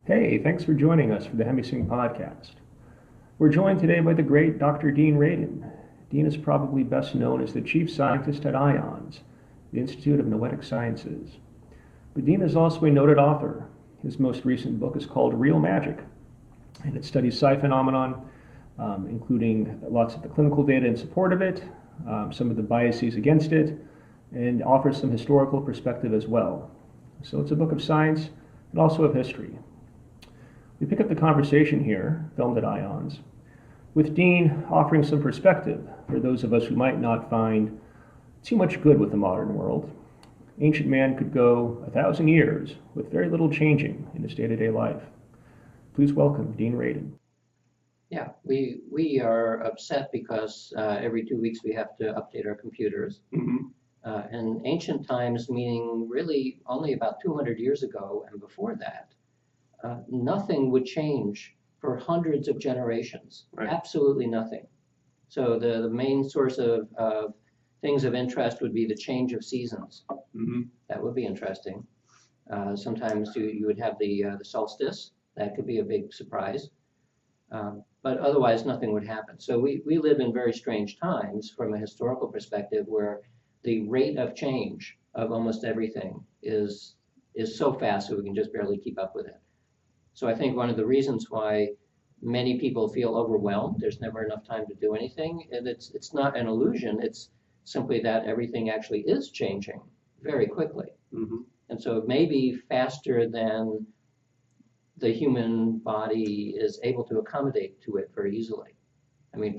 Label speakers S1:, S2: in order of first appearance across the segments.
S1: Hey, thanks for joining us for the Hemi-Sync podcast. We're joined today by the great Dr. Dean Radin. Dean is probably best known as the chief scientist at IONS, the Institute of Noetic Sciences. But Dean is also a noted author. His most recent book is called Real Magic, and it studies psi phenomenon, including lots of the clinical data in support of it, some of the biases against it, and offers some historical perspective as well. So it's a book of science and also of history. We pick up the conversation here, filmed at IONS, with Dean offering some perspective for those of us who might not find too much good with the modern world. Ancient man could go 1,000 years with very little changing in his day-to-day life. Please welcome Dean Radin.
S2: Yeah, we are upset because every 2 weeks we have to update our computers. And ancient times, meaning really only about 200 years ago and before that, nothing would change for hundreds of generations.
S1: Right.
S2: Absolutely nothing. So the main source of things of interest would be the change of seasons. That would be interesting. Sometimes you would have the solstice. That could be a big surprise. But otherwise, nothing would happen. So we live in very strange times from a historical perspective where the rate of change of almost everything is so fast that we can just barely keep up with it. So I think one of the reasons why many people feel overwhelmed, there's never enough time to do anything, and it's not an illusion, it's simply that everything actually is changing very quickly. And so it may be faster than the human body is able to accommodate to it very easily. I mean,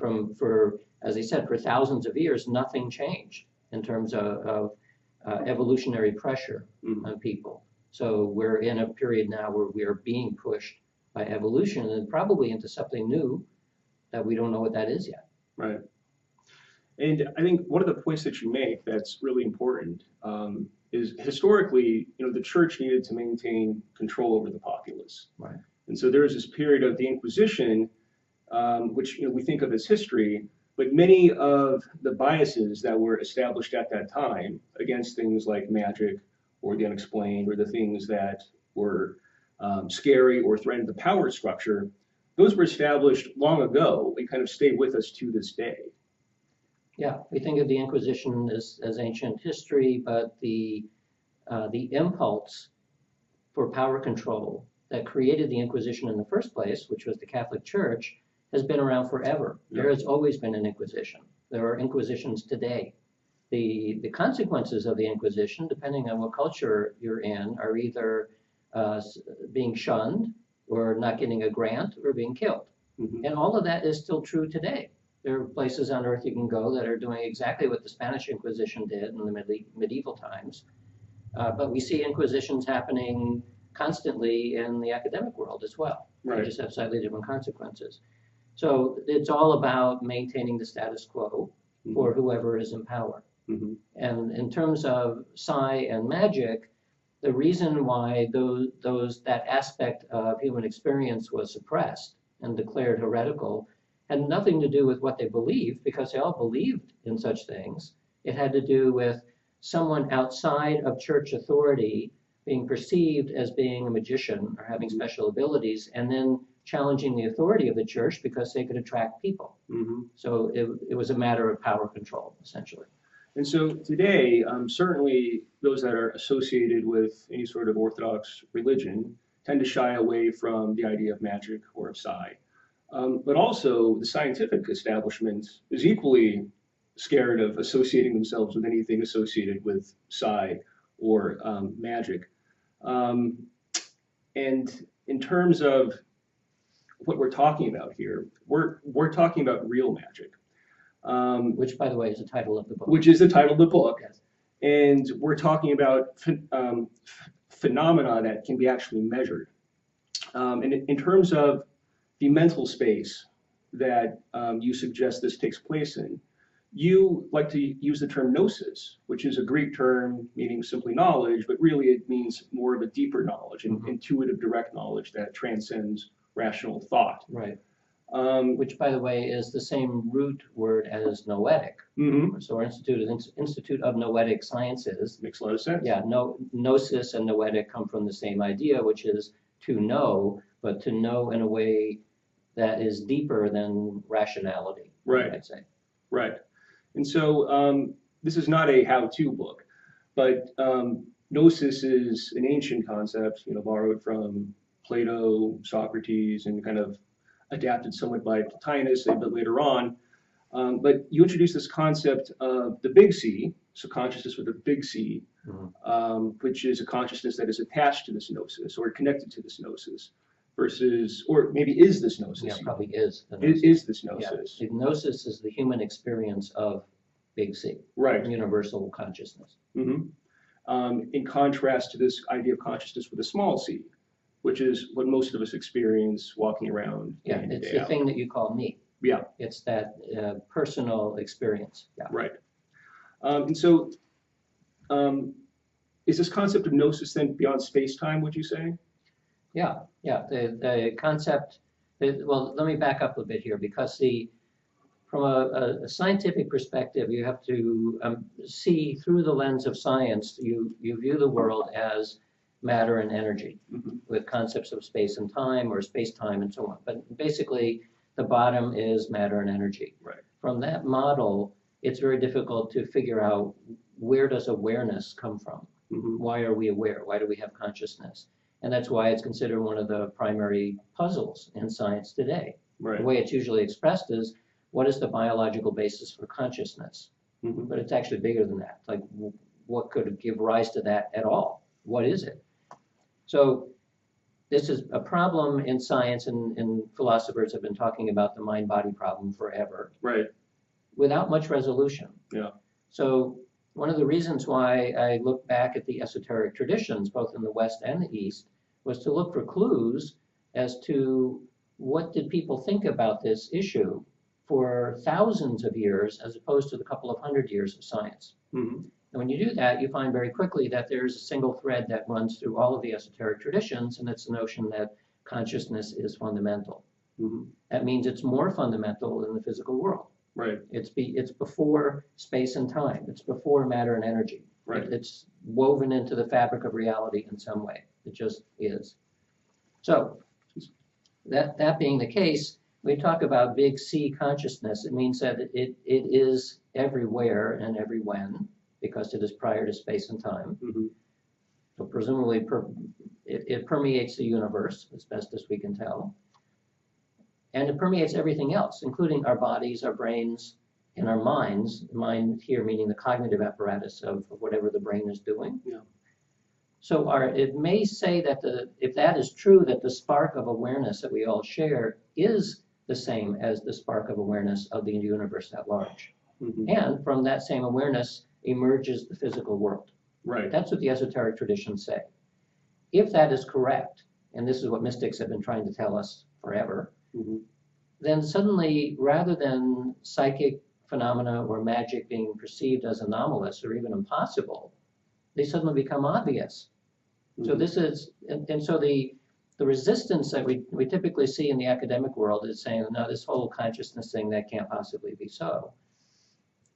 S2: as I said, for thousands of years, nothing changed in terms of evolutionary pressure on people. So we're in a period now where we are being pushed by evolution and probably into something new that we don't know what that is yet.
S3: Right. And I think one of the points that you make that's really important is historically, the church needed to maintain control over the populace.
S2: Right.
S3: And so there was this period of the Inquisition, which we think of as history, but many of the biases that were established at that time against things like magic or the unexplained or the things that were scary or threatened the power structure, those were established long ago and kind of stay with us to this day.
S2: Yeah, we think of the Inquisition as ancient history, but the impulse for power control that created the Inquisition in the first place, which was the Catholic Church, has been around forever.
S3: Yeah.
S2: There has always been an Inquisition. There are Inquisitions today. The consequences of the Inquisition, depending on what culture you're in, are either being shunned or not getting a grant or being killed. And all of that is still true today. There are places on earth you can go that are doing exactly what the Spanish Inquisition did in the medieval times. But we see Inquisitions happening constantly in the academic world as well.
S3: Right.
S2: They just have slightly different consequences. So it's all about maintaining the status quo for whoever is in power. And in terms of psi and magic, the reason why that aspect of human experience was suppressed and declared heretical had nothing to do with what they believed, because they all believed in such things. It had to do with someone outside of church authority being perceived as being a magician or having special abilities, and then challenging the authority of the church because they could attract people. So it was a matter of power control, essentially.
S3: And so today, certainly those that are associated with any sort of Orthodox religion tend to shy away from the idea of magic or of psi. But also the scientific establishment is equally scared of associating themselves with anything associated with psi or magic. And in terms of what we're talking about here, we're talking about real magic.
S2: Which, by the way, is the title of the book.
S3: Which is the title of the book.
S2: Yes.
S3: And we're talking about phenomena that can be actually measured. And in terms of the mental space that you suggest this takes place in, you like to use the term gnosis, which is a Greek term meaning simply knowledge, but really it means more of a deeper knowledge, and intuitive, direct knowledge that transcends rational thought.
S2: Right. Which, by the way, is the same root word as noetic. So our Institute of Noetic Sciences.
S3: Makes a lot of sense.
S2: Yeah, gnosis and noetic come from the same idea, which is to know, but to know in a way that is deeper than rationality,
S3: Right.
S2: I'd say.
S3: Right. And so this is not a how-to book, but gnosis is an ancient concept, borrowed from Plato, Socrates, and kind of adapted somewhat by Plotinus a bit later on. But you introduce this concept of the big C, so consciousness with a big C, which is a consciousness that is attached to this gnosis or connected to this gnosis, versus, or maybe is this gnosis?
S2: Yeah, probably is.
S3: Is this gnosis?
S2: Yeah. Gnosis is the human experience of big C,
S3: right?
S2: Universal consciousness.
S3: In contrast to this idea of consciousness with a small c, which is what most of us experience walking around.
S2: Yeah, it's the thing that you call me.
S3: Yeah.
S2: It's that personal experience. Yeah.
S3: Right. And so is this concept of gnosis then beyond space-time, would you say?
S2: Yeah, yeah. The concept, well, let me back up a bit here, because from a scientific perspective, you have to see through the lens of science. You view the world as matter and energy, with concepts of space and time, or space-time and so on. But basically, the bottom is matter and energy.
S3: Right.
S2: From that model, it's very difficult to figure out, where does awareness come from? Why are we aware? Why do we have consciousness? And that's why it's considered one of the primary puzzles in science today.
S3: Right.
S2: The way it's usually expressed is, what is the biological basis for consciousness? But it's actually bigger than that. Like, what could give rise to that at all? What is it? So this is a problem in science, and philosophers have been talking about the mind-body problem forever.
S3: Right.
S2: Without much resolution.
S3: Yeah.
S2: So one of the reasons why I look back at the esoteric traditions, both in the West and the East, was to look for clues as to what did people think about this issue for thousands of years, as opposed to the couple of hundred years of science. And when you do that, you find very quickly that there's a single thread that runs through all of the esoteric traditions, and it's the notion that consciousness is fundamental. That means it's more fundamental than the physical world.
S3: Right.
S2: It's before space and time. It's before matter and energy.
S3: Right.
S2: It's woven into the fabric of reality in some way. It just is. So that being the case, we talk about big C consciousness. It means that it is everywhere and every when, because it is prior to space and time. So presumably it permeates the universe as best as we can tell. And it permeates everything else, including our bodies, our brains, and our minds. Mind here meaning the cognitive apparatus of whatever the brain is doing.
S3: Yeah.
S2: So it may say that if that is true, that the spark of awareness that we all share is the same as the spark of awareness of the universe at large. And from that same awareness emerges the physical world.
S3: Right.
S2: That's what the esoteric traditions say. If that is correct, and this is what mystics have been trying to tell us forever, then suddenly, rather than psychic phenomena or magic being perceived as anomalous or even impossible, they suddenly become obvious. So this is, and so the resistance that we typically see in the academic world is saying, no, this whole consciousness thing, that can't possibly be so.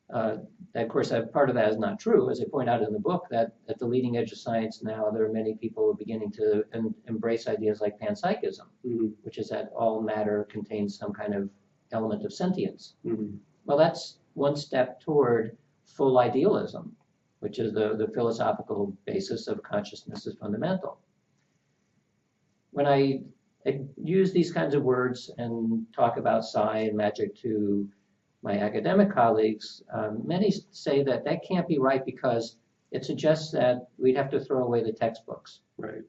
S2: Of course, part of that is not true. As I point out in the book, that at the leading edge of science now, there are many people beginning to embrace ideas like panpsychism, which is that all matter contains some kind of element of sentience. Well, that's one step toward full idealism, which is the philosophical basis of consciousness is fundamental. When I use these kinds of words and talk about psi and magic to my academic colleagues, many say that can't be right because it suggests that we'd have to throw away the textbooks.
S3: Right.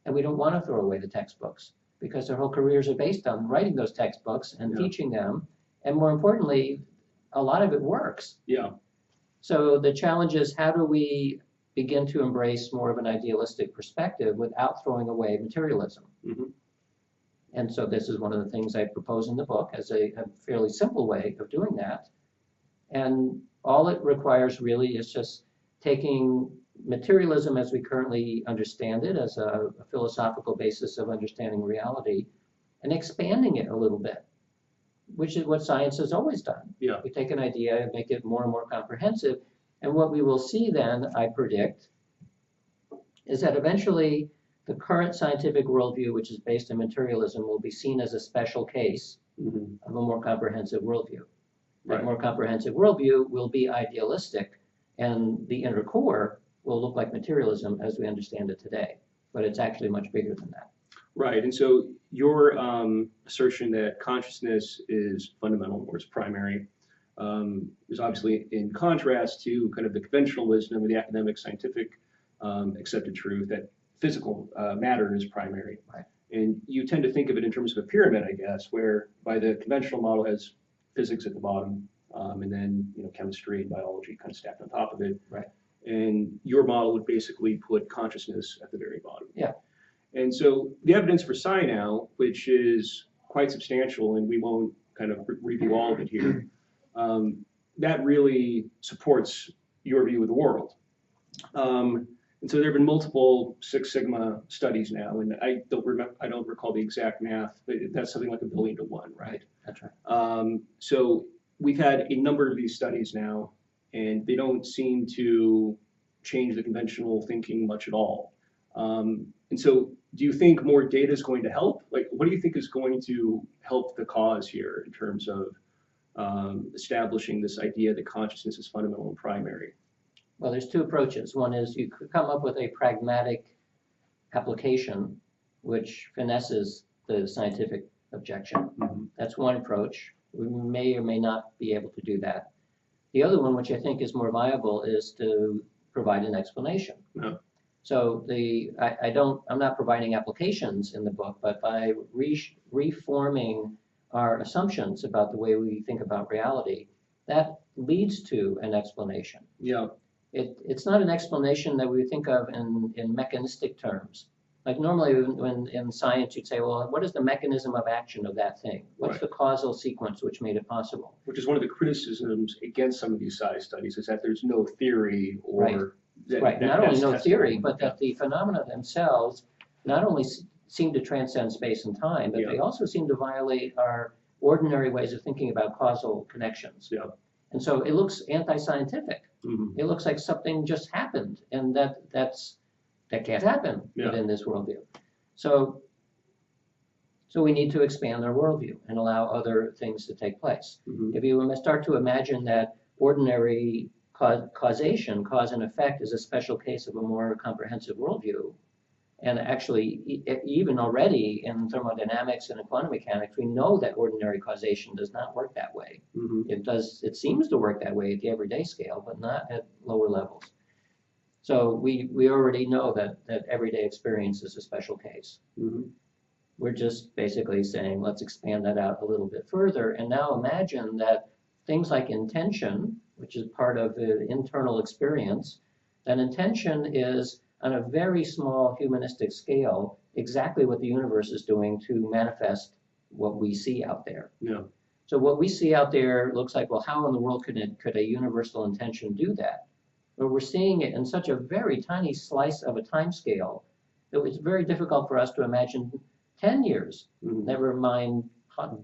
S2: And we don't want to throw away the textbooks, because their whole careers are based on writing those textbooks and teaching them. And more importantly, a lot of it works.
S3: Yeah.
S2: So the challenge is, how do we begin to embrace more of an idealistic perspective without throwing away materialism? And so this is one of the things I propose in the book as a fairly simple way of doing that. And all it requires really is just taking materialism as we currently understand it, as a philosophical basis of understanding reality, and expanding it a little bit, which is what science has always done.
S3: Yeah.
S2: We take an idea and make it more and more comprehensive. And what we will see then, I predict, is that eventually the current scientific worldview, which is based on materialism, will be seen as a special case of a more comprehensive worldview. That
S3: Right.
S2: more comprehensive worldview will be idealistic, and the inner core will look like materialism as we understand it today. But it's actually much bigger than that.
S3: Right. And so your assertion that consciousness is fundamental or is primary is obviously in contrast to kind of the conventional wisdom of the academic, scientific accepted truth that physical matter is primary.
S2: Right.
S3: And you tend to think of it in terms of a pyramid, I guess, where by the conventional model has physics at the bottom, and then chemistry and biology kind of stacked on top of it.
S2: Right.
S3: And your model would basically put consciousness at the very bottom.
S2: Yeah.
S3: And so the evidence for psi now, which is quite substantial, and we won't kind of review all of it here, that really supports your view of the world. And so there have been multiple Six Sigma studies now, and I don't recall the exact math, but that's something like 1 billion to 1, right?
S2: That's right.
S3: So we've had a number of these studies now, and they don't seem to change the conventional thinking much at all. And so do you think more data is going to help? Like, what do you think is going to help the cause here in terms of establishing this idea that consciousness is fundamental and primary?
S2: Well, there's two approaches. One is you could come up with a pragmatic application which finesses the scientific objection. That's one approach. We may or may not be able to do that. The other one, which I think is more viable, is to provide an explanation.
S3: No.
S2: So I'm not providing applications in the book, but by reforming our assumptions about the way we think about reality, that leads to an explanation.
S3: Yeah.
S2: It's not an explanation that we think of in mechanistic terms. Like normally when in science you'd say, well, what is the mechanism of action of that thing? What's
S3: Right.
S2: the causal sequence which made it possible?
S3: Which is one of the criticisms against some of these psi studies, is that there's no theory or
S2: Right. Right, not only no theory, but that the phenomena themselves not only seem to transcend space and time, but they also seem to violate our ordinary ways of thinking about causal connections.
S3: Yeah.
S2: And so it looks anti-scientific.
S3: Mm-hmm.
S2: It looks like something just happened, and that can't happen within this worldview. So we need to expand our worldview and allow other things to take place.
S3: Mm-hmm.
S2: If you start to imagine that ordinary causation, cause and effect, is a special case of a more comprehensive worldview, and actually even already in thermodynamics and in quantum mechanics, we know that ordinary causation does not work that way.
S3: Mm-hmm.
S2: It seems to work that way at the everyday scale, but not at lower levels. So we already know that everyday experience is a special case.
S3: Mm-hmm.
S2: We're just basically saying, let's expand that out a little bit further. And now imagine that things like intention, which is part of the internal experience, that intention is on a very small humanistic scale exactly what the universe is doing to manifest what we see out there.
S3: Yeah.
S2: So what we see out there looks like, well, how in the world could a universal intention do that? But we're seeing it in such a very tiny slice of a time scale that it's very difficult for us to imagine 10 years,
S3: Mm-hmm.
S2: never mind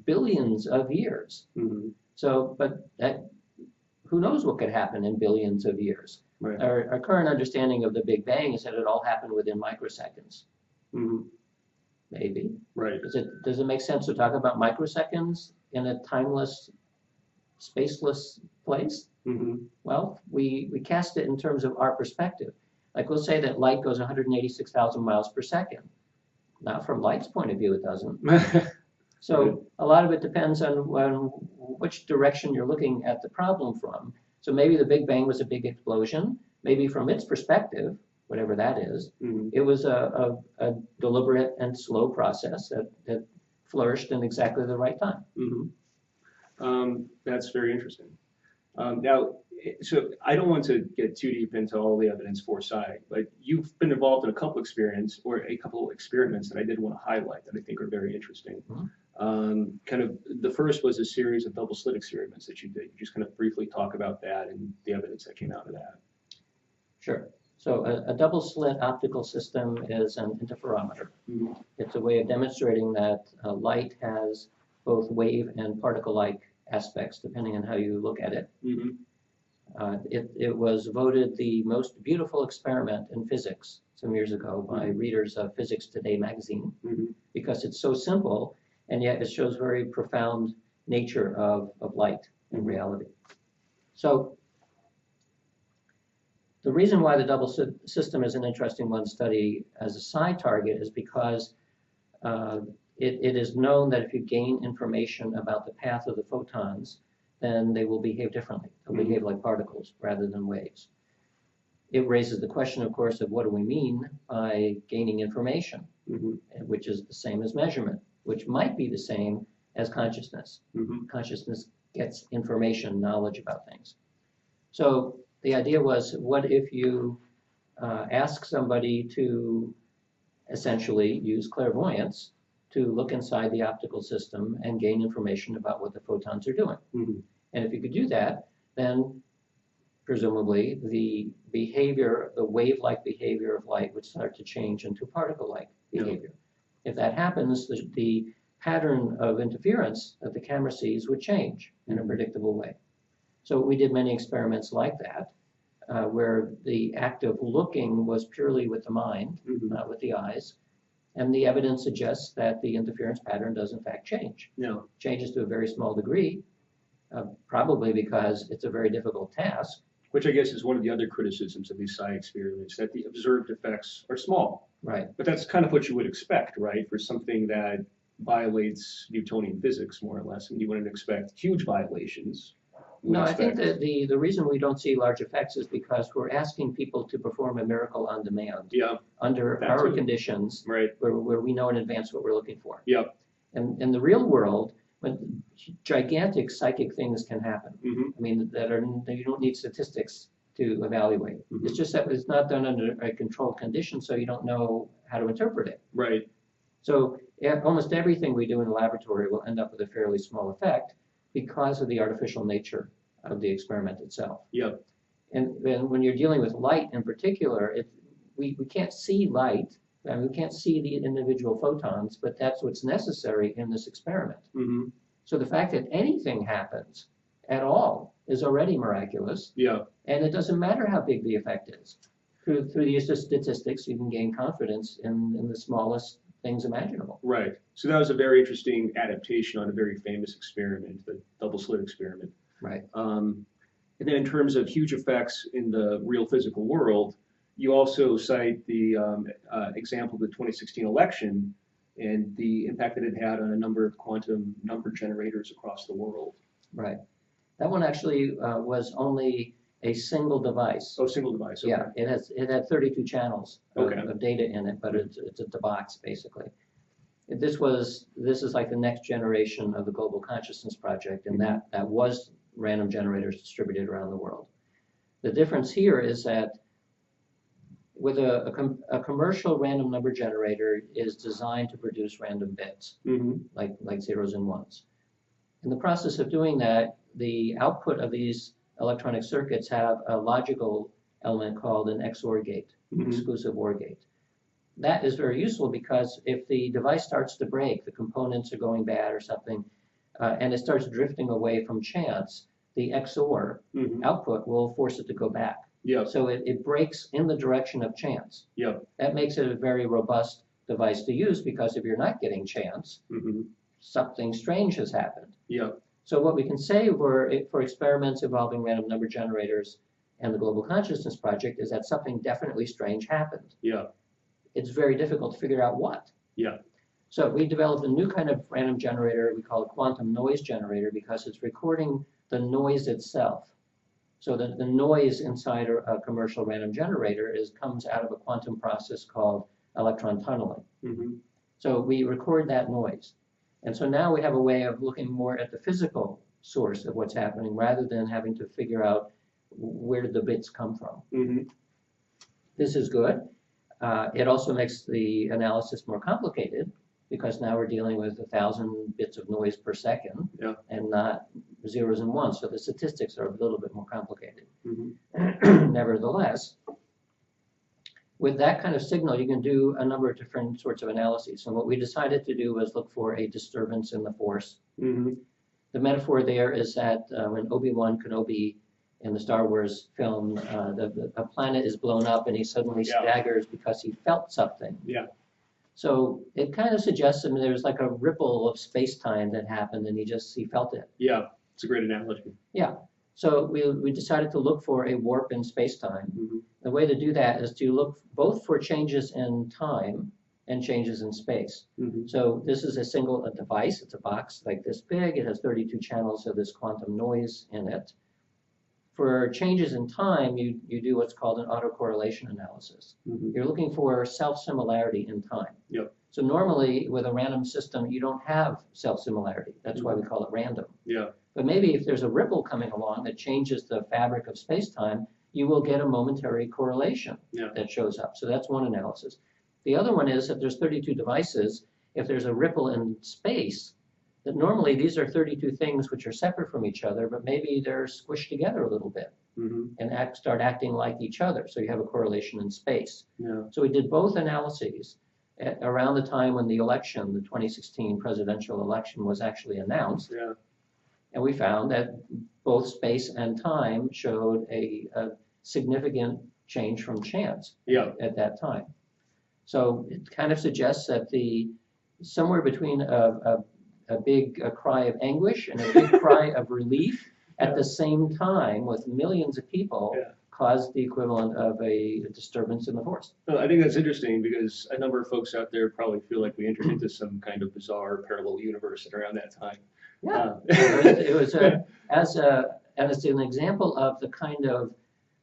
S2: billions of years.
S3: Mm-hmm.
S2: So, but who knows what could happen in billions of years?
S3: Right.
S2: Our current understanding of the Big Bang is that it all happened within microseconds.
S3: Mm-hmm.
S2: Maybe.
S3: Right.
S2: Does it make sense to talk about microseconds in a timeless, spaceless place?
S3: Mm-hmm.
S2: Well, we cast it in terms of our perspective. Like we'll say that light goes 186,000 miles per second. Now, from light's point of view, it doesn't. So a lot of it depends on which direction you're looking at the problem from. So maybe the Big Bang was a big explosion. Maybe from its perspective, whatever that is,
S3: Mm-hmm.
S2: it was a deliberate and slow process that flourished in exactly the right time.
S3: Mm-hmm. That's very interesting. Now, so I don't want to get too deep into all the evidence for psi, but you've been involved in a couple experiments that I did want to highlight that I think are very interesting.
S2: Mm-hmm.
S3: Kind of the first was a series of double-slit experiments that you did. You just kind of briefly talk about that and the evidence that came out of that.
S2: Sure. So a double-slit optical system is an interferometer.
S3: Mm-hmm.
S2: It's a way of demonstrating that light has both wave and particle-like aspects, depending on how you look at it.
S3: Mm-hmm.
S2: It was voted the most beautiful experiment in physics some years ago by readers of Physics Today magazine because it's so simple and yet it shows very profound nature of light and reality. So the reason why the double system is an interesting one to study as a side target is because it is known that if you gain information about the path of the photons, then they will behave differently. They'll behave like particles rather than waves. It raises the question, of course, of what do we mean by gaining information, which is the same as measurement, which might be the same as consciousness. Consciousness gets information, knowledge about things. So the idea was, what if you ask somebody to essentially use clairvoyance to look inside the optical system and gain information about what the photons are doing? And if you could do that, then presumably the behavior, the wave-like behavior of light would start to change into particle-like behavior. If that happens, the pattern of interference that the camera sees would change in a predictable way. So we did many experiments like that, where the act of looking was purely with the mind, not with the eyes. And the evidence suggests that the interference pattern does in fact change. Changes to a very small degree, probably because it's a very difficult task.
S3: Which I guess is one of the other criticisms of these psi experiments, that the observed effects are small.
S2: Right.
S3: But that's kind of what you would expect, right, for something that violates Newtonian physics, more or less. And you wouldn't expect huge violations.
S2: No, I think that the reason we don't see large effects is because we're asking people to perform a miracle on demand under our conditions, where we know in advance what we're looking for. And in the real world, when gigantic psychic things can happen, I mean, that you don't need statistics to evaluate. It's just that it's not done under a controlled condition, so you don't know how to interpret it. So almost everything we do in the laboratory will end up with a fairly small effect because of the artificial nature of the experiment itself. And then when you're dealing with light in particular, we can't see light. I mean, we can't see the individual photons, but that's what's necessary in this experiment. So the fact that anything happens at all is already miraculous. And it doesn't matter how big the effect is. Through the use of statistics, you can gain confidence in the smallest things imaginable.
S3: So that was a very interesting adaptation on a very famous experiment, the double-slit experiment. And then in terms of huge effects in the real physical world, you also cite the example of the 2016 election and the impact that it had on a number of quantum number generators across the world.
S2: That one actually was only a single device.
S3: Single device.
S2: It had 32 channels of data in it, but it's a box basically. This is like the next generation of the Global Consciousness Project, and that was random generators distributed around the world. The difference here is that with a commercial random number generator is designed to produce random bits, like zeros and ones. In the process of doing that, the output of these electronic circuits have a logical element called an XOR gate, exclusive OR gate. That is very useful because if the device starts to break, the components are going bad or something, and it starts drifting away from chance, the XOR output will force it to go back. So it breaks in the direction of chance. That makes it a very robust device to use because if you're not getting chance, something strange has happened. So what we can say for experiments involving random number generators and the Global Consciousness Project is that something definitely strange happened. It's very difficult to figure out what. So we developed a new kind of random generator we call a quantum noise generator because it's recording the noise itself. So the noise inside a commercial random generator comes out of a quantum process called electron tunneling. So we record that noise. And so now we have a way of looking more at the physical source of what's happening rather than having to figure out where did the bits come from. This is good. It also makes the analysis more complicated because now we're dealing with 1,000 bits of noise per second and not zeros and ones. So the statistics are a little bit more complicated. Nevertheless, with that kind of signal, you can do a number of different sorts of analyses. So what we decided to do was look for a disturbance in the force. The metaphor there is that when Obi-Wan Kenobi in the Star Wars film, a planet is blown up and he suddenly staggers because he felt something.
S3: Yeah.
S2: So it kind of suggests, I mean, there's like a ripple of space-time that happened and he felt it.
S3: Yeah, it's a great analogy.
S2: Yeah. So we decided to look for a warp in space-time.
S3: Mm-hmm.
S2: The way to do that is to look both for changes in time and changes in space.
S3: Mm-hmm.
S2: So this is a device. It's a box like this big. It has 32 channels of this quantum noise in it. For changes in time, you do what's called an autocorrelation analysis.
S3: Mm-hmm.
S2: You're looking for self-similarity in time.
S3: Yep.
S2: So normally with a random system, you don't have self-similarity. That's why we call it random.
S3: Yeah.
S2: But maybe if there's a ripple coming along that changes the fabric of space-time, you will get a momentary correlation that shows up. So that's one analysis. The other one is if there's 32 devices, if there's a ripple in space, that normally these are 32 things which are separate from each other, but maybe they're squished together a little bit and start acting like each other. So you have a correlation in space.
S3: Yeah.
S2: So we did both analyses around the time when the election, the 2016 presidential election, was actually announced.
S3: Yeah.
S2: And we found that both space and time showed a significant change from chance at that time. So it kind of suggests that somewhere between a big cry of anguish and a big cry of relief at the same time with millions of people caused the equivalent of a disturbance in the force.
S3: Well, I think that's interesting because a number of folks out there probably feel like we entered into some kind of bizarre parallel universe at around that time.
S2: Yeah, it was as an example of the kind of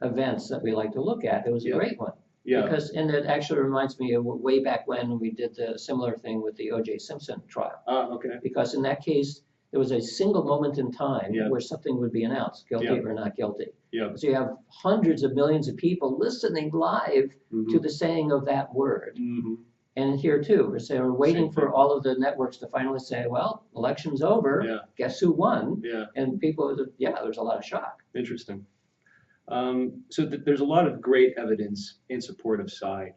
S2: events that we like to look at. It was a great one.
S3: Yeah.
S2: Because, and it actually reminds me of way back when we did the similar thing with the O.J. Simpson trial.
S3: Okay.
S2: Because in that case, there was a single moment in time where something would be announced, guilty or not guilty.
S3: Yeah.
S2: So you have hundreds of millions of people listening live to the saying of that word.
S3: Mm-hmm.
S2: And here too, we're waiting for all of the networks to finally say, well, election's over, guess who won?
S3: Yeah.
S2: And people, there's a lot of shock.
S3: Interesting. So there's a lot of great evidence in support of psi.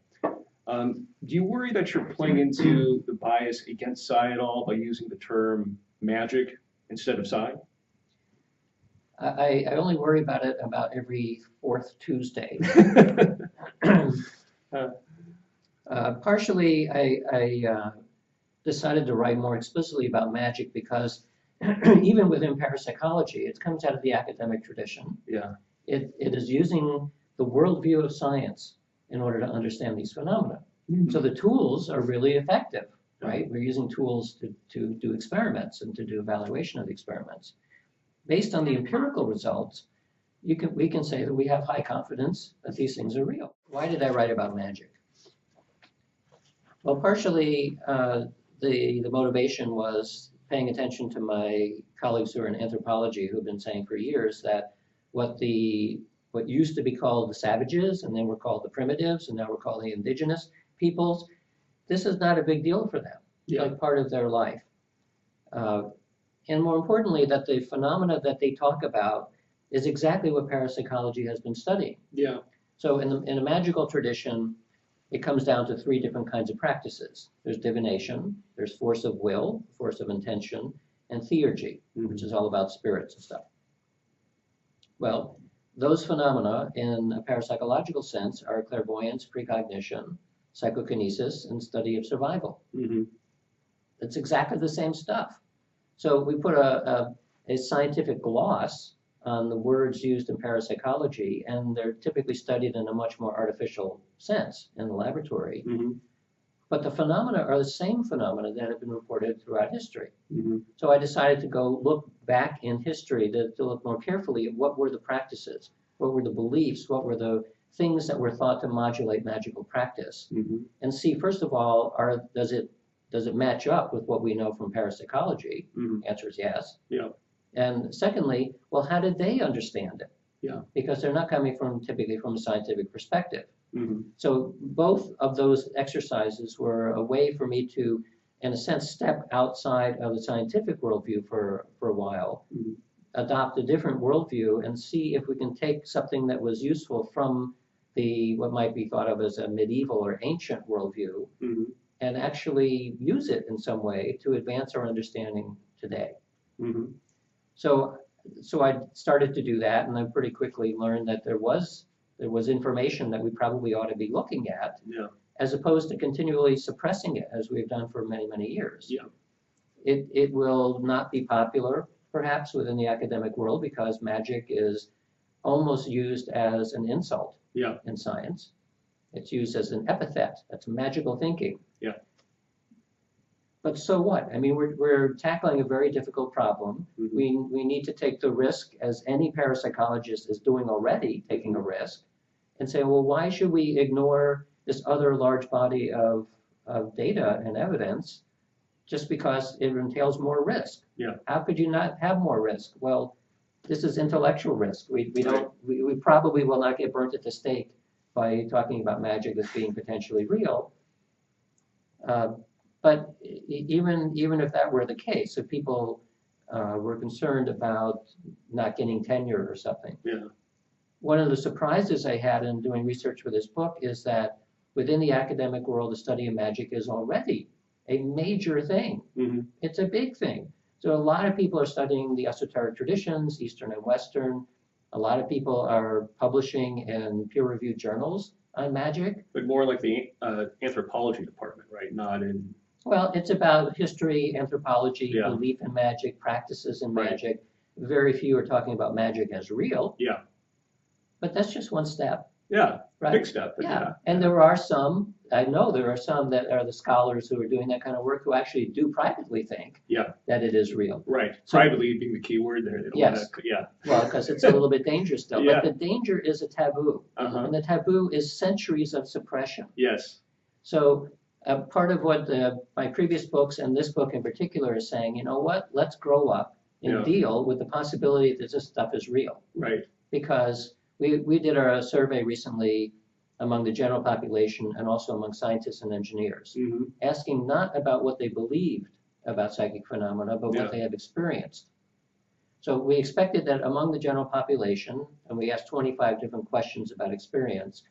S3: Do you worry that you're playing into the bias against psi at all by using the term magic instead of psi?
S2: I only worry about it about every fourth Tuesday. Partially, I decided to write more explicitly about magic because even within parapsychology, it comes out of the academic tradition.
S3: Yeah.
S2: It is using the worldview of science in order to understand these phenomena. Mm-hmm. So the tools are really effective, right? We're using tools to do experiments and to do evaluation of the experiments. Based on the empirical results, we can say that we have high confidence that these things are real. Why did I write about magic? Well, partially the motivation was paying attention to my colleagues who are in anthropology who have been saying for years that what used to be called the savages, and then were called the primitives, and now we're called the indigenous peoples, this is not a big deal for them. It's like part of their life. And more importantly, that the phenomena that they talk about is exactly what parapsychology has been studying.
S3: Yeah.
S2: So in a magical tradition, it comes down to three different kinds of practices. There's divination, there's force of will, force of intention, and theurgy, which is all about spirits and stuff. Well, those phenomena in a parapsychological sense are clairvoyance, precognition, psychokinesis, and study of survival. Mm-hmm. It's exactly the same stuff. So we put a scientific gloss on the words used in parapsychology, and they're typically studied in a much more artificial sense in the laboratory. Mm-hmm. But the phenomena are the same phenomena that have been reported throughout history. Mm-hmm. So I decided to go look back in history to look more carefully at what were the practices, what were the beliefs, what were the things that were thought to modulate magical practice, and see, first of all, does it match up with what we know from parapsychology? Answer is yes. Yeah. And secondly, well, how did they understand it? Yeah. Because they're not coming typically from a scientific perspective. Mm-hmm. So both of those exercises were a way for me to, in a sense, step outside of the scientific worldview for a while, adopt a different worldview, and see if we can take something that was useful from what might be thought of as a medieval or ancient worldview, and actually use it in some way to advance our understanding today. So so I started to do that, and I pretty quickly learned that there was information that we probably ought to be looking at,
S3: Yeah.
S2: as opposed to continually suppressing it, as we've done for many, many years.
S3: Yeah.
S2: It will not be popular, perhaps, within the academic world, because magic is almost used as an insult
S3: Yeah.
S2: in science. It's used as an epithet. That's magical thinking.
S3: Yeah.
S2: But so what? I mean, we're tackling a very difficult problem.
S3: Mm-hmm.
S2: We need to take the risk, as any parapsychologist is doing already, taking a risk, and say, well, why should we ignore this other large body of data and evidence just because it entails more risk?
S3: Yeah.
S2: How could you not have more risk? Well, this is intellectual risk. We
S3: Right.
S2: we probably will not get burnt at the stake by talking about magic as being potentially real. But even if that were the case, if people were concerned about not getting tenure or something,
S3: Yeah.
S2: one of the surprises I had in doing research for this book is that within the academic world, the study of magic is already a major thing.
S3: Mm-hmm.
S2: It's a big thing. So a lot of people are studying the esoteric traditions, Eastern and Western. A lot of people are publishing in peer-reviewed journals on magic.
S3: But more like the anthropology department, right? Not in.
S2: Well, it's about history, anthropology,
S3: Yeah.
S2: belief in magic, practices in
S3: Right.
S2: magic. Very few are talking about magic as real.
S3: Yeah.
S2: But that's just one step,
S3: Yeah.
S2: right?
S3: Big step. But
S2: Yeah. And there are some, I know there are some that are the scholars who are doing that kind of work who actually do privately think
S3: Yeah.
S2: that it is real.
S3: Right.
S2: So-
S3: Privately being the key word there. They don't
S2: Yes.
S3: Yeah.
S2: Well, because it's a little bit dangerous still.
S3: Yeah.
S2: But the danger is a taboo.
S3: Uh-huh.
S2: And the taboo is centuries of suppression.
S3: Yes.
S2: So part of what my previous books and this book in particular is saying, you know what, let's grow up and
S3: Yeah.
S2: deal with the possibility that this stuff is real.
S3: Right.
S2: Because we did a survey recently among the general population and also among scientists and engineers,
S3: Mm-hmm.
S2: asking not about what they believed about psychic phenomena, but
S3: Yeah.
S2: what they have experienced. So we expected that among the general population, and we asked 25 different questions about experience,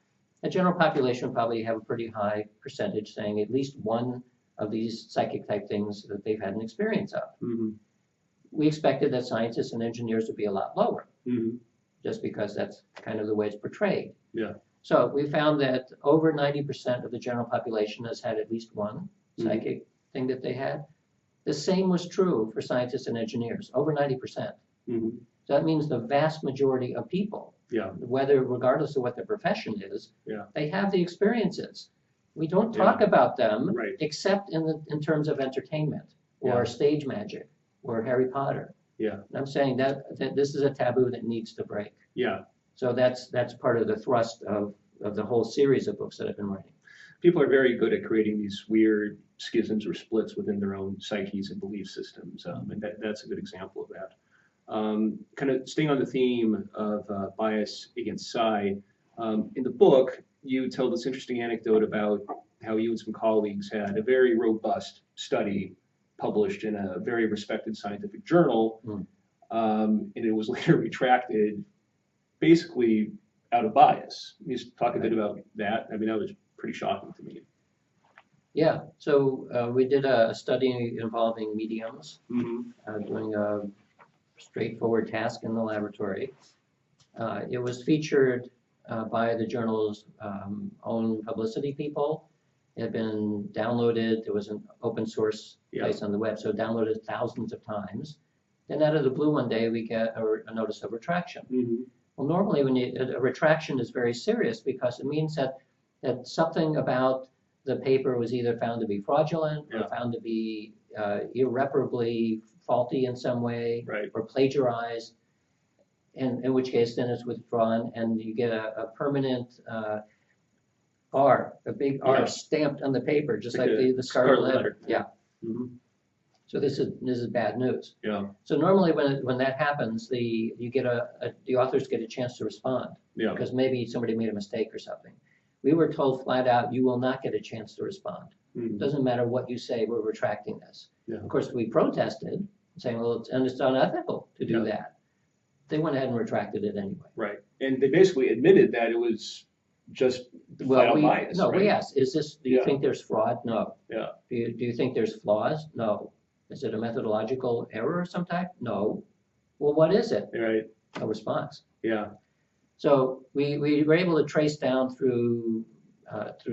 S2: the general population probably have a pretty high percentage saying at least one of these psychic type things that they've had an experience of.
S3: Mm-hmm.
S2: We expected that scientists and engineers would be a lot lower,
S3: Mm-hmm.
S2: just because that's kind of the way it's portrayed.
S3: Yeah.
S2: So we found that over 90% of the general population has had at least one psychic thing that they had. The same was true for scientists and engineers, over 90%.
S3: Mm-hmm.
S2: So that means the vast majority of people,
S3: Yeah.
S2: regardless of what their profession is,
S3: Yeah.
S2: they have the experiences. We don't talk about them
S3: Right.
S2: except in terms of entertainment or
S3: Yeah.
S2: stage magic or Harry Potter.
S3: Yeah.
S2: And I'm saying that this is a taboo that needs to break.
S3: Yeah.
S2: So that's part of the thrust of the whole series of books that I've been writing.
S3: People are very good at creating these weird schisms or splits within their own psyches and belief systems, and that's a good example of that. Kind of staying on the theme of bias against psi, in the book, you tell this interesting anecdote about how you and some colleagues had a very robust study published in a very respected scientific journal, and it was later retracted, basically out of bias. Can you just talk a bit about that? I mean, that was pretty shocking to me.
S2: Yeah, so we did a study involving mediums
S3: Mm-hmm.
S2: doing a straightforward task in the laboratory. It was featured by the journal's own publicity people. It had been downloaded. There was an open source place on the web, so downloaded thousands of times. Then out of the blue one day, we get a notice of retraction.
S3: Mm-hmm.
S2: Well, normally when a retraction is very serious because it means that something about the paper was either found to be fraudulent or found to be irreparably faulty in some way,
S3: Right.
S2: or plagiarized, in which case then it's withdrawn and you get a permanent R, a big R stamped on the paper, just like the scarlet letter. Yeah.
S3: Mm-hmm.
S2: So this is bad news.
S3: Yeah.
S2: So normally when that happens, the authors get a chance to respond
S3: Yeah.
S2: because maybe somebody made a mistake or something. We were told flat out, you will not get a chance to respond.
S3: Mm-hmm.
S2: It doesn't matter what you say, we're retracting this.
S3: Yeah.
S2: Of course, we protested, saying, well, it's unethical to do that. They went ahead and retracted it anyway.
S3: Right. And they basically admitted that it was just
S2: Well,
S3: bias.
S2: no,
S3: right?
S2: we asked, do you think there's fraud? No.
S3: Yeah.
S2: Do you think there's flaws? No. Is it a methodological error of some type? No. Well, what is it?
S3: Right.
S2: No response.
S3: Yeah.
S2: So we were able to trace down through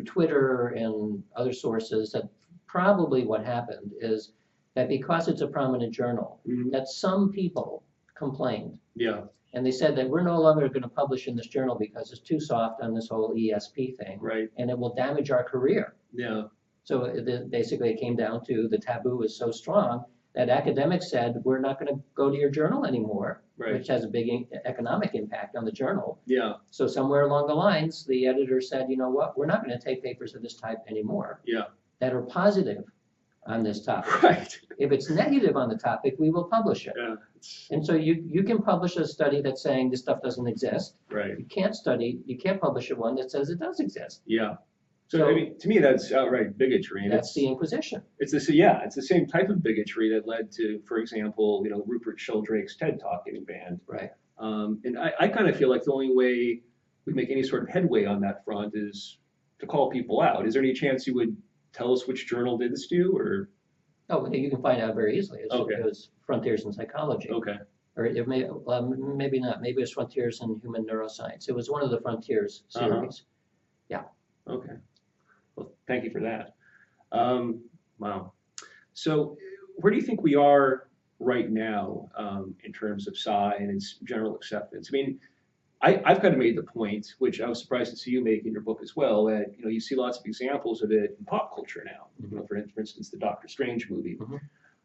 S2: Twitter and other sources that probably what happened is that because it's a prominent journal,
S3: Mhm.
S2: that some people complained.
S3: Yeah.
S2: And they said that we're no longer going to publish in this journal because it's too soft on this whole ESP thing,
S3: Right.
S2: and it will damage our career.
S3: Yeah.
S2: So basically it came down to the taboo is so strong that academics said, we're not going to go to your journal anymore,
S3: Right.
S2: which has a big economic impact on the journal.
S3: Yeah.
S2: So somewhere along the lines, the editor said, you know what, we're not going to take papers of this type anymore
S3: Yeah.
S2: that are positive on this topic.
S3: Right.
S2: If it's negative on the topic, we will publish it.
S3: Yeah.
S2: And so you can publish a study that's saying this stuff doesn't exist.
S3: Right.
S2: You can't publish one that says it does exist.
S3: Yeah. So,
S2: So
S3: I mean, to me, that's outright bigotry. And
S2: that's the Inquisition.
S3: it's the same type of bigotry that led to, for example, Rupert Sheldrake's TED Talk getting banned.
S2: Right.
S3: And I kind of feel like the only way we make any sort of headway on that front is to call people out. Is there any chance you would tell us which journal did this to you, or?
S2: Oh, you can find out very easily.
S3: Okay.
S2: It was Frontiers in Psychology.
S3: Okay.
S2: Or it may, maybe not. Maybe it was Frontiers in Human Neuroscience. It was one of the Frontiers series.
S3: Okay. Well, thank you for that. Wow. So where do you think we are right now in terms of psi and its general acceptance? I mean, I've kind of made the point, which I was surprised to see you make in your book as well, that you see lots of examples of it in pop culture now.
S2: Mhm.
S3: For instance, the Doctor Strange movie.
S2: Mhm.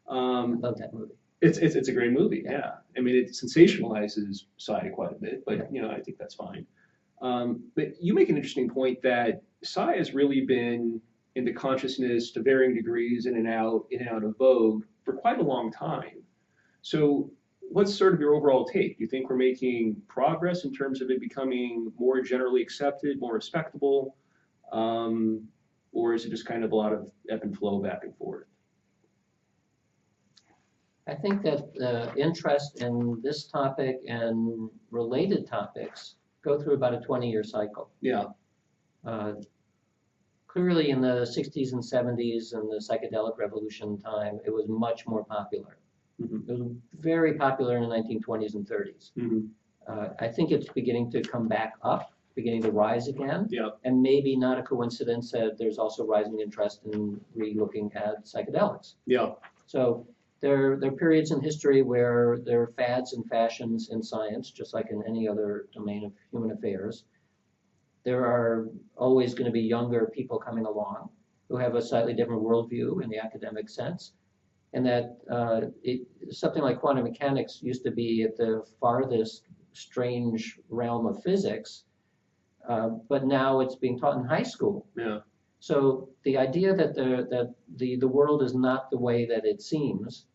S2: I
S3: Um,
S2: love that movie.
S3: it's a great movie, yeah. I mean, it sensationalizes psi quite a bit, but I think that's fine. But you make an interesting point that psi has really been in the consciousness to varying degrees in and out of vogue for quite a long time. So what's sort of your overall take? Do you think we're making progress in terms of it becoming more generally accepted, more respectable? Or is it just kind of a lot of ebb and flow back and forth?
S2: I think that the interest in this topic and related topics go through about a 20-year cycle.
S3: Yeah.
S2: Clearly in the 60s and 70s and the psychedelic revolution time, it was much more popular.
S3: Mm-hmm.
S2: It was very popular in the 1920s and 30s.
S3: Mm-hmm.
S2: I think it's beginning to come back up, beginning to rise again.
S3: Yeah.
S2: And maybe not a coincidence that there's also rising interest in re-looking at psychedelics.
S3: Yeah.
S2: So there are periods in history where there are fads and fashions in science, just like in any other domain of human affairs. There are always going to be younger people coming along who have a slightly different worldview in the academic sense. And that something like quantum mechanics used to be at the farthest strange realm of physics, but now it's being taught in high school.
S3: Yeah.
S2: So the idea that the world is not the way that it seems,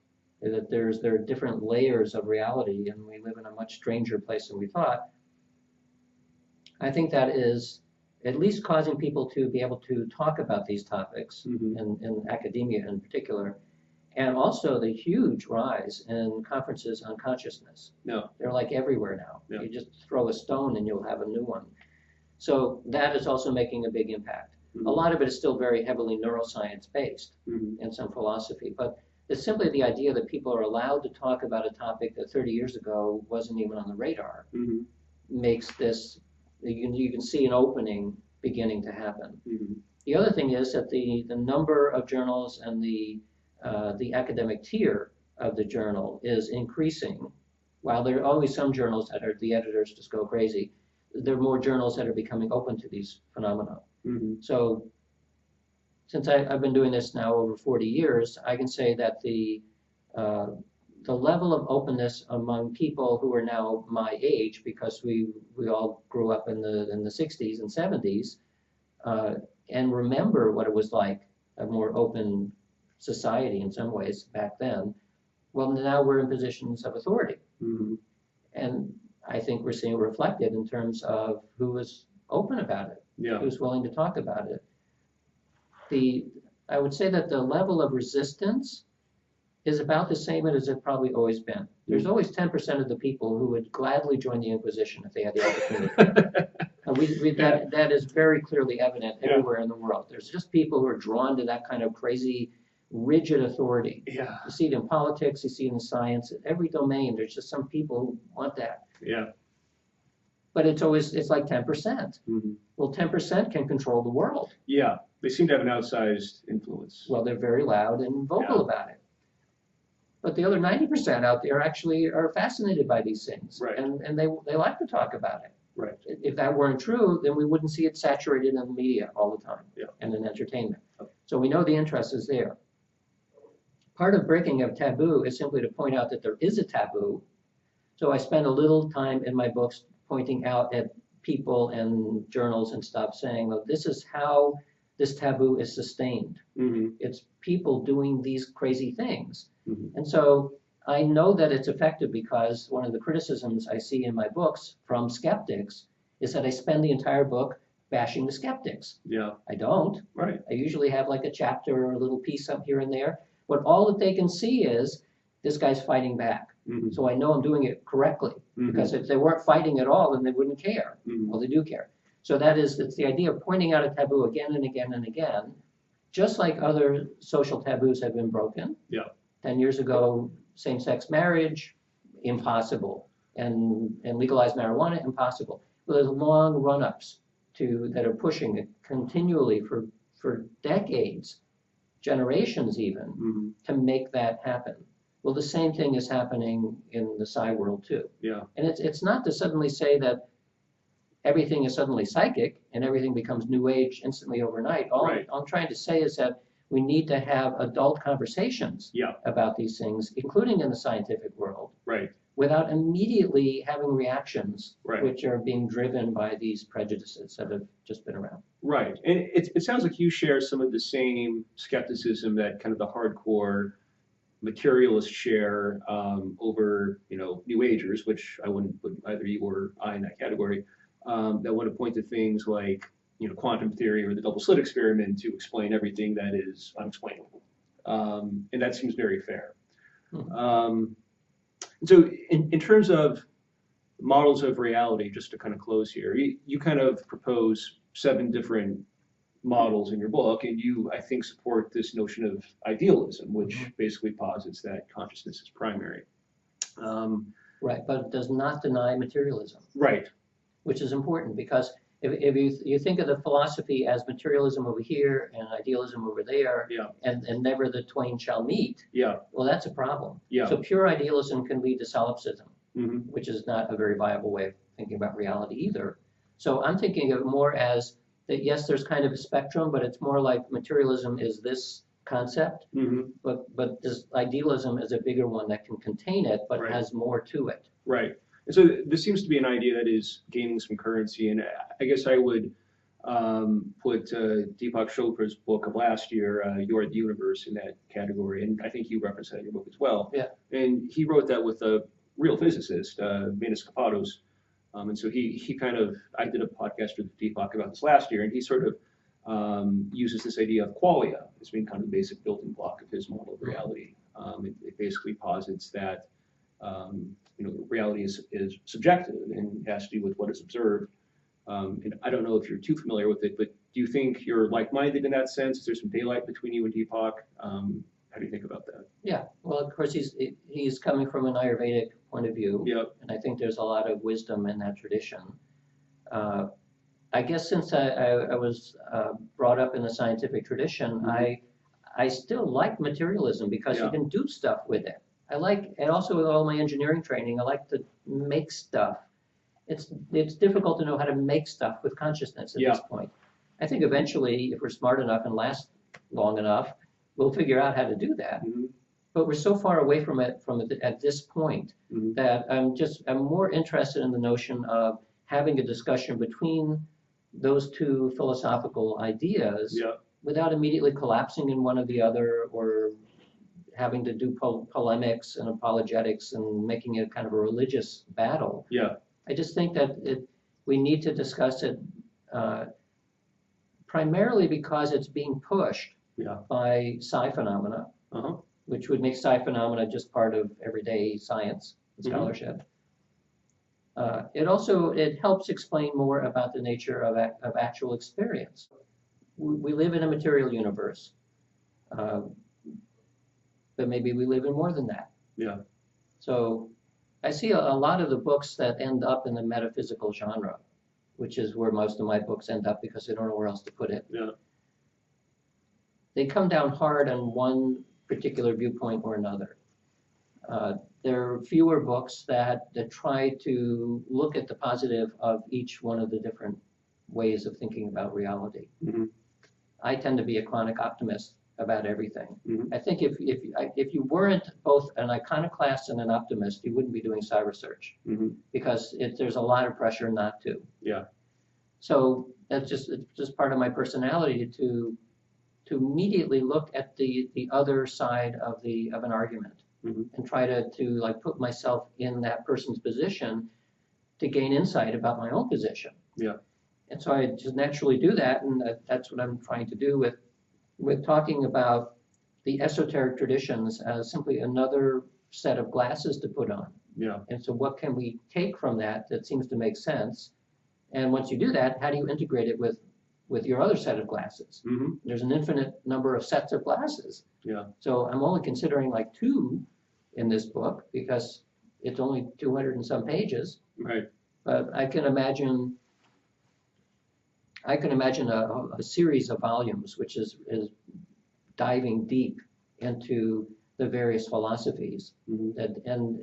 S2: that there are different layers of reality and we live in a much stranger place than we thought, I think that is at least causing people to be able to talk about these topics
S3: Mm-hmm.
S2: in academia in particular, and also the huge rise in conferences on consciousness.
S3: No.
S2: They're like everywhere now.
S3: Yeah.
S2: You just throw a stone and you'll have a new one. So that is also making a big impact.
S3: Mm-hmm.
S2: A lot of it is still very heavily neuroscience based
S3: Mm-hmm.
S2: and some philosophy, but it's simply the idea that people are allowed to talk about a topic that 30 years ago wasn't even on the radar
S3: Mm-hmm.
S2: makes this, you can see an opening beginning to happen.
S3: Mm-hmm.
S2: The other thing is that the number of journals and the academic tier of the journal is increasing. While there are always some journals that the editors just go crazy, there are more journals that are becoming open to these phenomena.
S3: Mm-hmm.
S2: So since I've been doing this now over 40 years, I can say that the level of openness among people who are now my age, because we all grew up in the 60s and 70s, and remember what it was like, a more open society in some ways back then. Well, now we're in positions of authority.
S3: Mm-hmm.
S2: And I think we're seeing it reflected in terms of who is open about it,
S3: Yeah.
S2: who's willing to talk about it. I would say that the level of resistance is about the same as it's probably always been. There's always 10% of the people who would gladly join the Inquisition if they had the opportunity. That is very clearly evident everywhere in the world. There's just people who are drawn to that kind of crazy rigid authority.
S3: Yeah.
S2: You see it in politics, you see it in science, in every domain. There's just some people who want that.
S3: Yeah.
S2: But it's like 10%. Well, 10% can control the world.
S3: Yeah. They seem to have an outsized influence.
S2: Well, they're very loud and vocal about it. But the other 90% out there actually are fascinated by these things.
S3: Right.
S2: And they like to talk about it.
S3: Right.
S2: If that weren't true, then we wouldn't see it saturated in the media all the time and in entertainment. So we know the interest is there. Part of breaking a taboo is simply to point out that there is a taboo. So I spend a little time in my books pointing out at people and journals and stuff saying, well, this is how this taboo is sustained. It's people doing these crazy things. And so I know that it's effective because one of the criticisms I see in my books from skeptics is that I spend the entire book bashing the skeptics.
S3: Yeah.
S2: I don't.
S3: Right.
S2: I usually have like a chapter or a little piece up here and there. But all that they can see is this guy's fighting back. So I know I'm doing it correctly because if they weren't fighting at all, then they wouldn't care. Well, they do care. So it's the idea of pointing out a taboo again and again and again, just like other social taboos have been broken.
S3: Yeah.
S2: 10 years ago, same-sex marriage, impossible. And legalized marijuana, impossible. Well, there's long run-ups that are pushing it continually for decades, generations even, to make that happen. Well, the same thing is happening in the psi world too.
S3: Yeah.
S2: And it's not to suddenly say that everything is suddenly psychic and everything becomes new age instantly overnight. All I'm trying to say is that we need to have adult conversations about these things, including in the scientific world, without immediately having reactions which are being driven by these prejudices that have just been around.
S3: Right. And it sounds like you share some of the same skepticism that kind of the hardcore materialists share over, New Agers, which I wouldn't put either you or I in that category, that want to point to things like, quantum theory or the double-slit experiment to explain everything that is unexplainable. And that seems very fair. So in terms of models of reality, just to kind of close here, you kind of propose 7 different models in your book, and you, I think, support this notion of idealism, which basically posits that consciousness is primary.
S2: Right, but it does not deny materialism.
S3: Right.
S2: Which is important because if you think of the philosophy as materialism over here and idealism over there, and never the twain shall meet, well, that's a problem. So pure idealism can lead to solipsism, which is not a very viable way of thinking about reality either. So I'm thinking of it more as that, yes, there's kind of a spectrum, but it's more like materialism is this concept, but this idealism is a bigger one that can contain it, but has more to it.
S3: Right. And so this seems to be an idea that is gaining some currency, and I guess I would put Deepak Chopra's book of last year, You're the Universe, in that category, and I think you referenced that in your book as well.
S2: Yeah.
S3: And he wrote that with a real physicist, Manis Kapados, and so he kind of, I did a podcast with Deepak about this last year, and he sort of uses this idea of qualia as being kind of the basic building block of his model of reality. It basically posits that reality is subjective and has to do with what is observed. And I don't know if you're too familiar with it, but do you think you're like-minded in that sense? Is there some daylight between you and Deepak? How do you think about that?
S2: Yeah, well, of course, he's coming from an Ayurvedic point of view, and I think there's a lot of wisdom in that tradition. I guess since I was brought up in the scientific tradition, I still like materialism because you can do stuff with it. And also with all my engineering training, I like to make stuff. It's difficult to know how to make stuff with consciousness at this point. I think eventually, if we're smart enough and last long enough, we'll figure out how to do that. But we're so far away from it at this point that I'm more interested in the notion of having a discussion between those two philosophical ideas without immediately collapsing in one or the other or having to do polemics and apologetics and making it kind of a religious battle. I just think that we need to discuss it primarily because it's being pushed by psi phenomena, which would make psi phenomena just part of everyday science and scholarship. It helps explain more about the nature of actual experience. We live in a material universe. but maybe we live in more than that.
S3: Yeah.
S2: So I see a lot of the books that end up in the metaphysical genre, which is where most of my books end up because I don't know where else to put it.
S3: Yeah.
S2: They come down hard on one particular viewpoint or another. There are fewer books that try to look at the positive of each one of the different ways of thinking about reality.
S3: Mm-hmm.
S2: I tend to be a chronic optimist about everything.
S3: Mm-hmm.
S2: I think if you weren't both an iconoclast and an optimist, you wouldn't be doing psi research,
S3: Mm-hmm.
S2: because there's a lot of pressure not to.
S3: Yeah.
S2: So that's just part of my personality to immediately look at the other side of an argument.
S3: Mm-hmm.
S2: And try to like put myself in that person's position to gain insight about my own position.
S3: Yeah.
S2: And so I just naturally do that, and that's what I'm trying to do with talking about the esoteric traditions as simply another set of glasses to put on.
S3: Yeah.
S2: And so what can we take from that seems to make sense? And once you do that, how do you integrate it with your other set of glasses?
S3: Mm-hmm.
S2: There's an infinite number of sets of glasses.
S3: Yeah.
S2: So I'm only considering like 2 in this book because it's only 200 and some pages.
S3: Right.
S2: But I can imagine a series of volumes which is diving deep into the various philosophies.
S3: Mm-hmm.
S2: And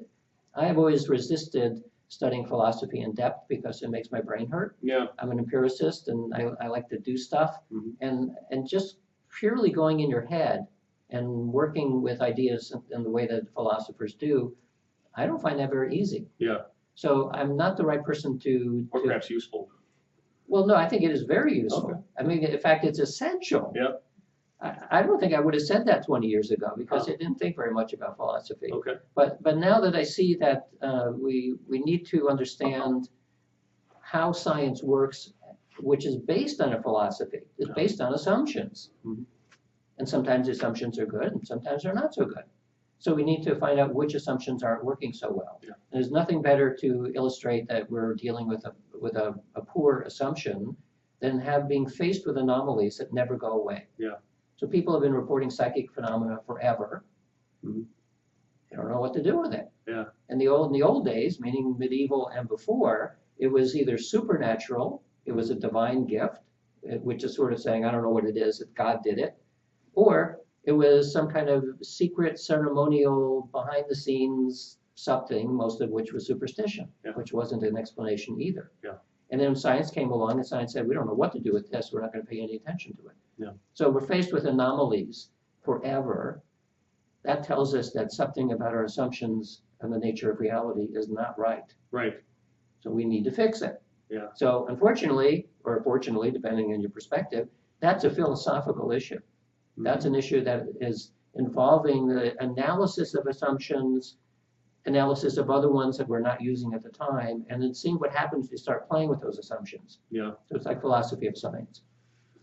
S2: I have always resisted studying philosophy in depth because it makes my brain hurt.
S3: Yeah.
S2: I'm an empiricist and I like to do stuff.
S3: Mm-hmm.
S2: And just purely going in your head and working with ideas in the way that philosophers do, I don't find that very easy.
S3: Yeah.
S2: So I'm not the right person
S3: Or perhaps useful.
S2: Well, no, I think it is very useful.
S3: Okay.
S2: I mean, in fact, it's essential.
S3: Yeah.
S2: I don't think I would have said that 20 years ago because I didn't think very much about philosophy.
S3: Okay.
S2: But now that I see that we need to understand how science works, which is based on a philosophy, it's based on assumptions.
S3: Mm-hmm.
S2: And sometimes the assumptions are good and sometimes they're not so good. So we need to find out which assumptions aren't working so well.
S3: Yeah.
S2: And there's nothing better to illustrate that we're dealing with a poor assumption than being faced with anomalies that never go away.
S3: Yeah.
S2: So people have been reporting psychic phenomena forever.
S3: Mm-hmm.
S2: They don't know what to do with it.
S3: Yeah.
S2: In the old days, meaning medieval and before, it was either supernatural, it was a divine gift, which is sort of saying, I don't know what it is, if God did it, or it was some kind of secret ceremonial behind the scenes something, most of which was superstition, which wasn't an explanation either.
S3: Yeah.
S2: And then science came along and science said, we don't know what to do with this, we're not going to pay any attention to it.
S3: Yeah.
S2: So we're faced with anomalies forever. That tells us that something about our assumptions and the nature of reality is not right.
S3: Right.
S2: So we need to fix it.
S3: Yeah.
S2: So unfortunately, or fortunately, depending on your perspective, that's a philosophical issue. Mm-hmm. That's an issue that is involving the analysis of assumptions, analysis of other ones that we're not using at the time, and then seeing what happens if you start playing with those assumptions.
S3: Yeah.
S2: So it's like philosophy of science.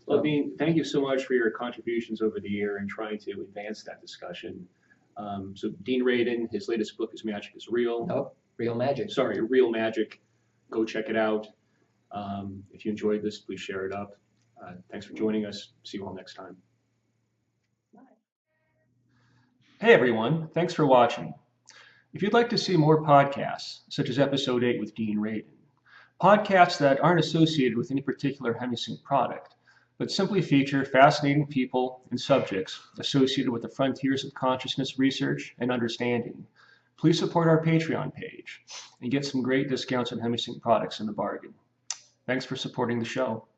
S3: Well, Dean, thank you so much for your contributions over the year and trying to advance that discussion. So Dean Radin, his latest book is Magic is Real.
S2: Nope, Real Magic.
S3: Sorry, Real Magic. Go check it out. If you enjoyed this, please share it up. Thanks for joining us. See you all next time. Hey everyone, thanks for watching. If you'd like to see more podcasts, such as Episode 8 with Dean Radin, podcasts that aren't associated with any particular Hemi-Sync product, but simply feature fascinating people and subjects associated with the frontiers of consciousness research and understanding, please support our Patreon page and get some great discounts on Hemi-Sync products in the bargain. Thanks for supporting the show.